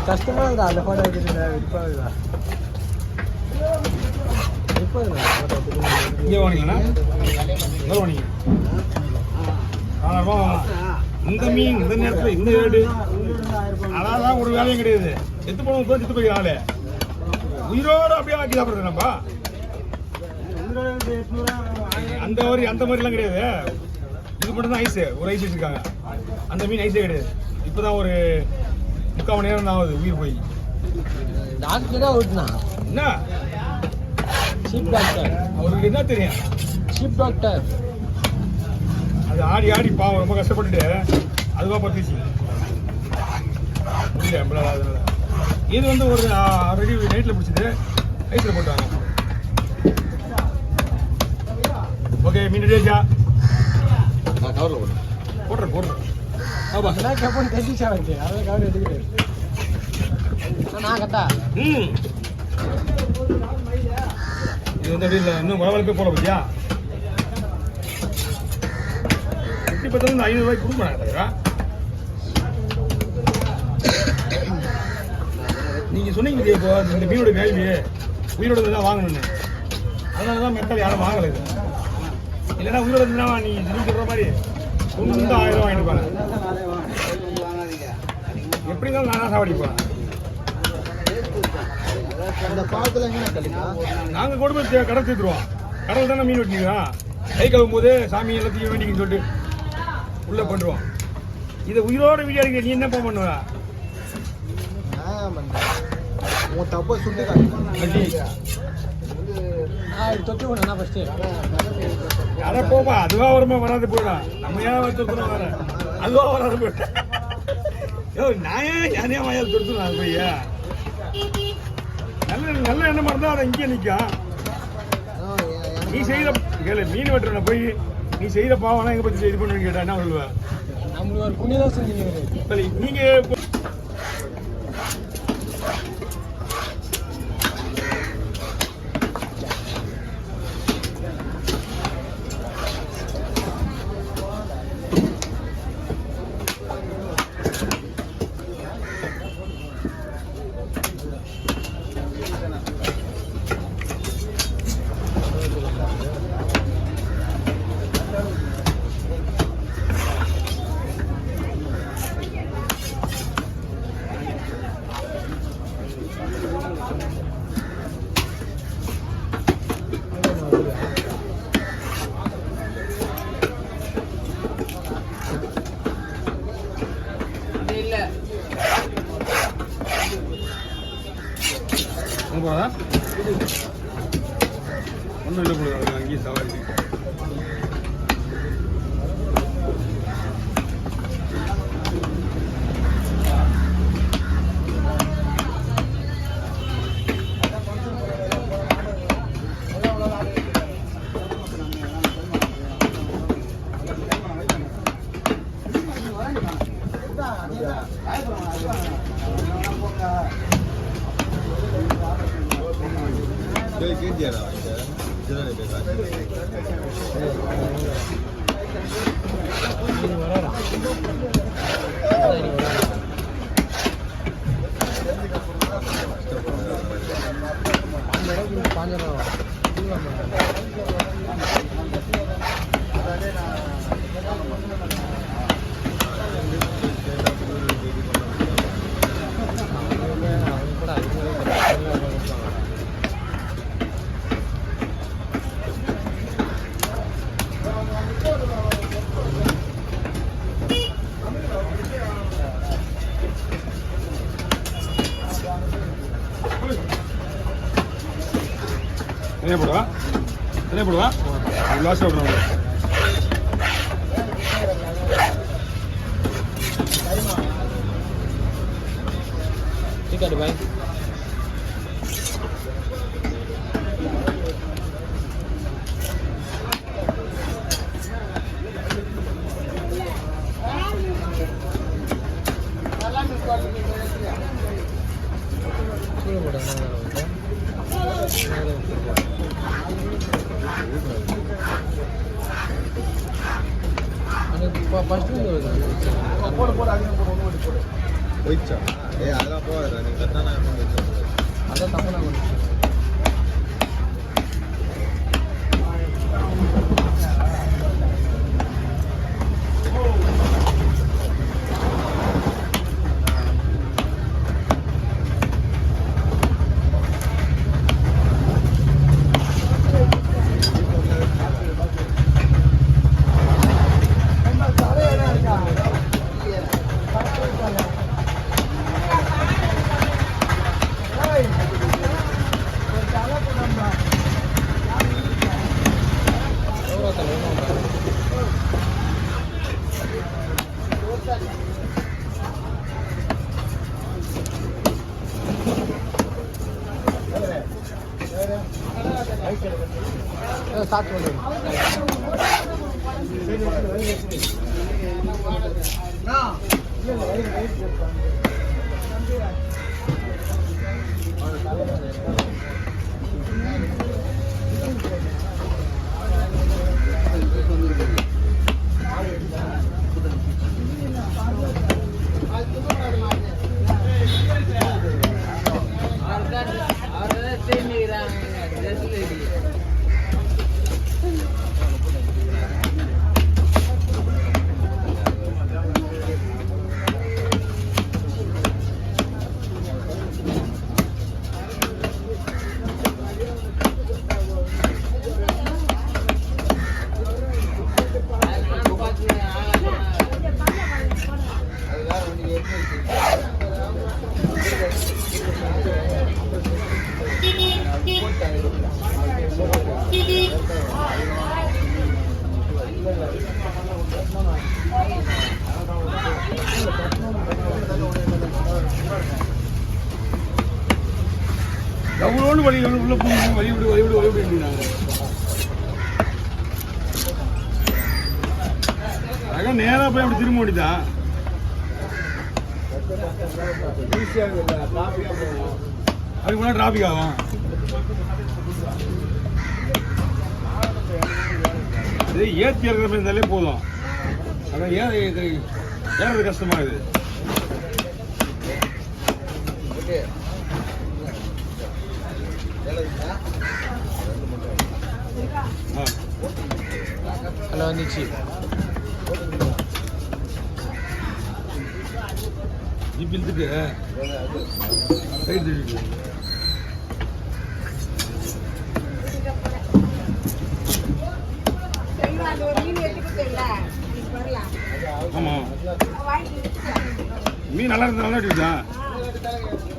கஷ்டமா இருக்குதா அந்த போட்டோ எடுத்துட்டு இந்த மீன் இந்த நேரத்தில் இந்த ரேட்டு அதான் ஒரு வேலையும் கிடையாது. செத்து போன செத்து போய் ஆளு உயிரோடு அப்படியே ஆக்கி சாப்பிடுறேன்ப்பா. அந்த மாதிரிலாம் கிடையாது. இது மட்டும் தான் ஐஸு, ஒரு ஐஸ் வச்சிருக்காங்க. அந்த மீன் ஐஸே கிடையாது. இப்போதான் ஒரு 3/4 மணி நேரம் தான் ஆகுது உயிர் போய். டாக்டர் தான் ஓட்டுனா என்ன சீப் டாக்டர், அவருக்கு என்ன தெரியும்? சீப் டாக்டர் அது ஆடி ஆடி பாவம் ரொம்ப கஷ்டப்பட்டுட்டு அதுவா பத்துச்சு முடியல. அதனால இது வந்து ஒரு ஆல்ரெடி நைட்டில் பிடிச்சது ஐஸில் போட்டாங்க. ஓகே மீன் ரெடியாச்சா? நான் கவரில் போடுறேன். ஆமா நான் கேப்பன் கட்டிச்சா வந்து அத கவர் எடுத்துக்கிட்டேன். நான் கட்டா இது வந்து அப்படியே இன்னும் வளவளப்பே போல பத்தியா? எப்படி பார்த்தாலும் 500 ரூபாய்க்கு கொடுக்க. நீங்க சொன்னீங்க இப்போ இந்த மீனோட வேல்வி உயிரோட தான் வாங்கணும்னு. அதனால தான் மக்கள் யாரும் வாங்கலை. இல்லைன்னா உயிரோட இருந்தா நீ சொல்ற மாதிரி ஒன்று 1000 ரூபா வாங்கிட்டு போறேன். எப்படி இருந்தாலும் நானா சாவடிப்பேன். நாங்கள் கொண்டு போய் கடல் சேர்த்துருவோம். கடல் தானே மீன் வெட்டிக்கிறோம். கை கழுவும் போது சாமி எல்லாத்தையும் வேண்டிங்கன்னு சொல்லிட்டு உள்ள பண்ணுவோம். இதை உயிரோட வீடியோ எடுக்க நீ என்னப்பா பண்ணுவ? அதை போப்பா, அதுவா வருமா வராது போயிடும். நம்ம ஏன் தொடுத்துறோம் வேற, அதுவா வராது போயிடும். நான் ஏன் வாயால் தொடுத்துறோம் அது போய் நல்ல எண்ணமா இருந்தா அதை இங்கே நிற்கும். நீ செய்த கேளு, மீன் வெட்டுறன போய் நீ செய்த பாவம்லாம் எங்க பத்தி இது பண்ணுவீங்க கேட்டா என்ன சொல்லுவேன்? நம்மளுக்கு ஒரு புண்ணியதான் செஞ்சீங்க. நீங்க ஒன்றும் இல்லை போல அங்கேயே சவாரி. என்ன போடுவா லாஸ்ட் விடுறோம். டிக்கெட் பாய் ஃபர்ஸ்ட் போடு போடு அதிகம் போடு ஒன்று போடு போயிடுச்சா அதெல்லாம் போகாது நீங்கள் கரெக்டான அதான் தப்பு நான் பண்ணுறேன். ஸ்டார்ட் பண்ணுங்க. எவ்வளோன்னு வழி உள்ள போகணும் வழி விடு வழி விடு வழி விடுறாங்க. அதான் நேராக போய் அப்படி திரும்ப வேண்டியதான். அதுக்கு முன்னாடி டிராஃபிக் ஆகும். இது ஏற்றி இறங்குற மாதிரி இருந்தாலே போதும். அதான் ஏறது கஷ்டமாகுது. ஹலோ வந்துச்சு. ஜிப் இழுத்துட்டு சைடு திருட்டு ஆமாம் மீன் நல்லா இருந்தாலும் தான்